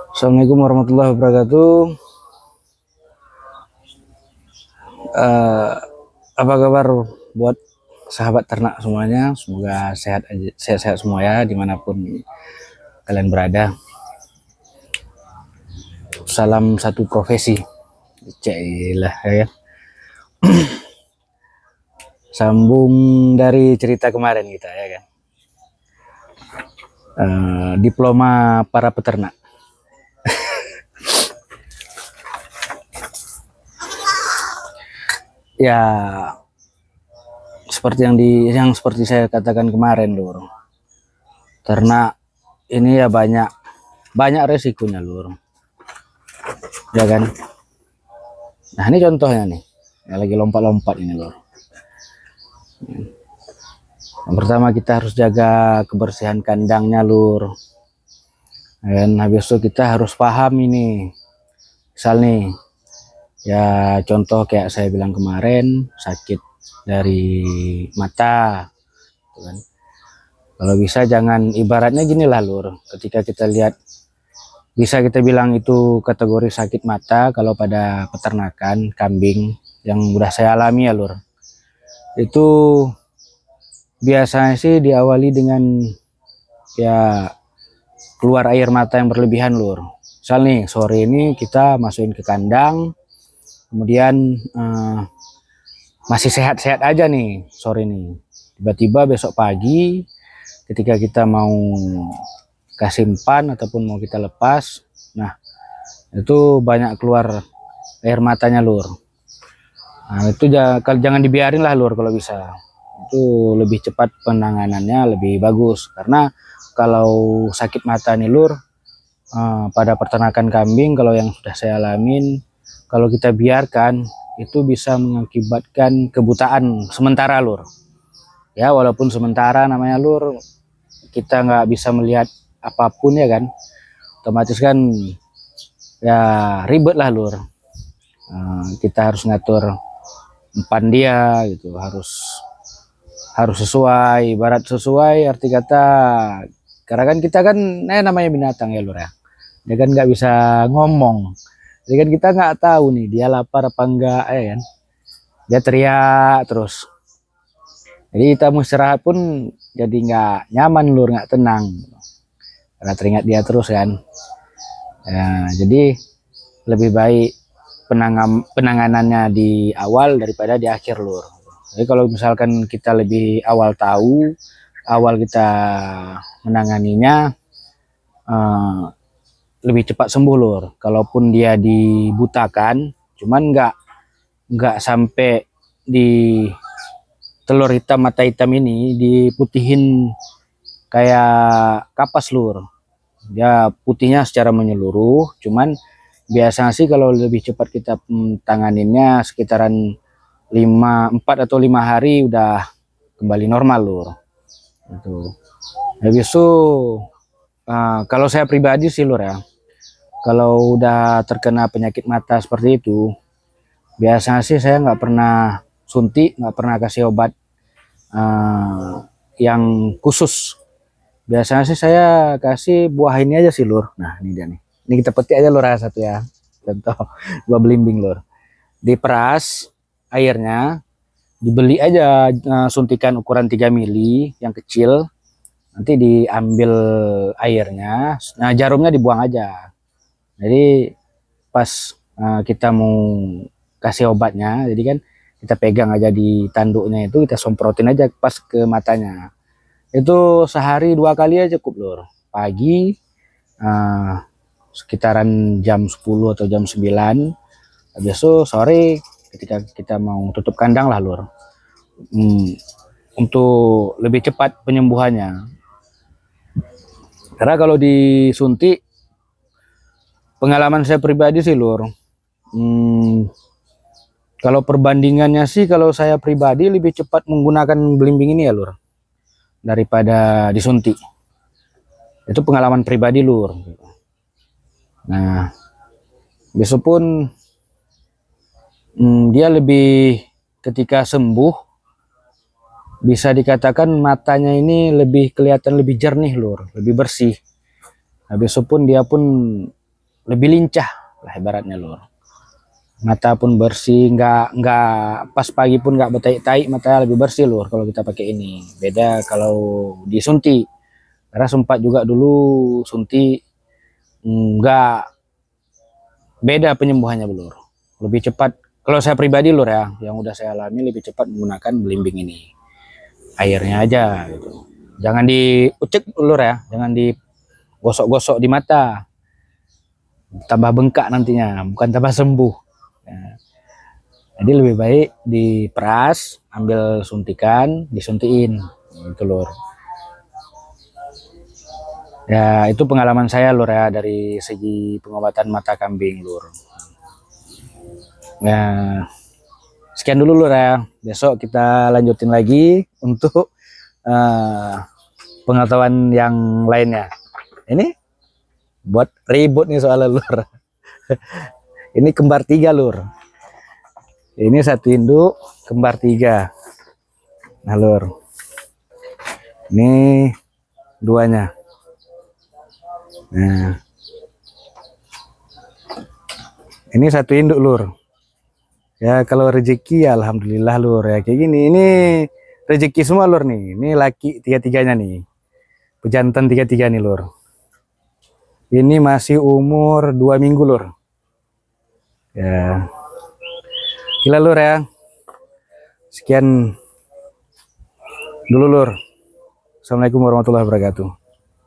Assalamualaikum warahmatullahi wabarakatuh. Eh, Apa kabar buat sahabat ternak semuanya? Semoga sehat aja, sehat-sehat semua ya dimanapun kalian berada. Salam satu profesi, cailah ya kan? Sambung dari cerita kemarin kita ya kan. Diploma para peternak. Ya, seperti yang seperti saya katakan kemarin, Lur. Ternak ini ya banyak resikonya, Lur. Ya kan? Nah, ini contohnya nih. Yang lagi lompat-lompat ini, Lur. Yang pertama kita harus jaga kebersihan kandangnya, Lur. Dan habis itu kita harus paham ini. Misal nih, ya contoh kayak saya bilang kemarin, sakit dari mata. Gitu kan. Kalau bisa jangan ibaratnya gini lah, Lur. Ketika kita lihat, bisa kita bilang itu kategori sakit mata kalau pada peternakan kambing yang udah saya alami ya, Lur. Itu biasanya sih diawali dengan ya keluar air mata yang berlebihan, Lur. Misal nih sore ini kita masukin ke kandang, kemudian masih sehat-sehat aja nih sore ini, tiba-tiba besok pagi ketika kita mau kasih umpan ataupun mau kita lepas, nah itu banyak keluar air matanya, Lur. Nah itu jangan dibiarin lah, Lur. Kalau bisa itu lebih cepat penanganannya, lebih bagus. Karena kalau sakit mata nih, Lur, pada peternakan kambing kalau yang sudah saya alamin, kalau kita biarkan itu bisa mengakibatkan kebutaan sementara, Lur. Ya walaupun sementara namanya, Lur, kita nggak bisa melihat apapun ya kan, otomatis kan ya ribet lah, Lur. Kita harus ngatur umpan dia gitu, harus sesuai, ibarat sesuai arti kata, karena kan kita kan namanya binatang ya, Lur ya, dia kan nggak bisa ngomong, jadi kan kita nggak tahu nih dia lapar apa enggak ya kan, dia teriak terus, jadi kita mau istirahat pun jadi nggak nyaman, Lur, nggak tenang karena teringat dia terus kan. Ya, jadi lebih baik penanganannya di awal daripada di akhir, Lur. Jadi kalau misalkan kita lebih awal tahu, awal kita menanganinya, eh, lebih cepat sembuh, Lur. Kalaupun dia dibutakan, cuman nggak sampai di telur hitam mata hitam ini diputihin kayak kapas, Lur. Dia putihnya secara menyeluruh, cuman biasanya sih kalau lebih cepat kita tanganinnya sekitaran 4 atau 5 hari udah kembali normal, Lur. Itu. Habis itu kalau saya pribadi sih, Lur ya, kalau udah terkena penyakit mata seperti itu, biasanya sih saya nggak pernah suntik, nggak pernah kasih obat yang khusus. Biasanya sih saya kasih buah ini aja sih, Lur. Nah ini dia nih. Ini kita petik aja, Lur, satu ya. Contoh buah belimbing, Lur. Diperas airnya, dibeli aja suntikan ukuran 3 mili yang kecil, nanti diambil airnya, nah jarumnya dibuang aja. Jadi pas kita mau kasih obatnya, jadi kan kita pegang aja di tanduknya itu, kita semprotin aja pas ke matanya. Itu sehari 2 kali aja cukup, Lur. Pagi sekitaran jam 10 atau jam 9, habis itu sore ketika kita mau tutup kandang lah, Lur. Untuk lebih cepat penyembuhannya. Karena kalau disuntik, pengalaman saya pribadi sih, Lur, kalau perbandingannya sih, kalau saya pribadi lebih cepat menggunakan belimbing ini ya, Lur, daripada disuntik. Itu pengalaman pribadi, Lur. Nah, besok pun dia lebih, ketika sembuh, bisa dikatakan matanya ini lebih kelihatan lebih jernih, Lur, lebih bersih. Habis itu pun dia pun lebih lincah lah ibaratnya lur. Mata pun bersih, nggak pas pagi pun nggak bertaik-taik, mata lebih bersih lur kalau kita pakai ini. Beda kalau disuntik. Karena sempat juga dulu suntik nggak, beda penyembuhannya lur. Lebih cepat. Kalau saya pribadi lur ya, yang udah saya alami lebih cepat menggunakan belimbing ini. Airnya aja gitu. Jangan diucek lur ya, jangan digosok-gosok di mata. Tambah bengkak nantinya, bukan tambah sembuh. Nah, jadi lebih baik diperas, ambil suntikan, disuntikin, gitu lur. Ya itu pengalaman saya lur ya dari segi pengobatan mata kambing lur. Nah sekian dulu lur ya. Besok kita lanjutin lagi untuk pengetahuan yang lainnya. Ini buat ribut nih soalnya lur. Ini kembar 3 lur. Ini satu induk kembar 3. Nah lur, ini duanya. Nah, ini satu induk lur. Ya kalau rezeki ya alhamdulillah lur ya kayak gini. Ini rezeki semua lur nih. Ini laki 3-3-nya nih. Pejantan 3-3 nih lur. Ini masih umur 2 minggu lur. Ya. Gila lur ya. Sekian dulu lur. Assalamualaikum warahmatullahi wabarakatuh.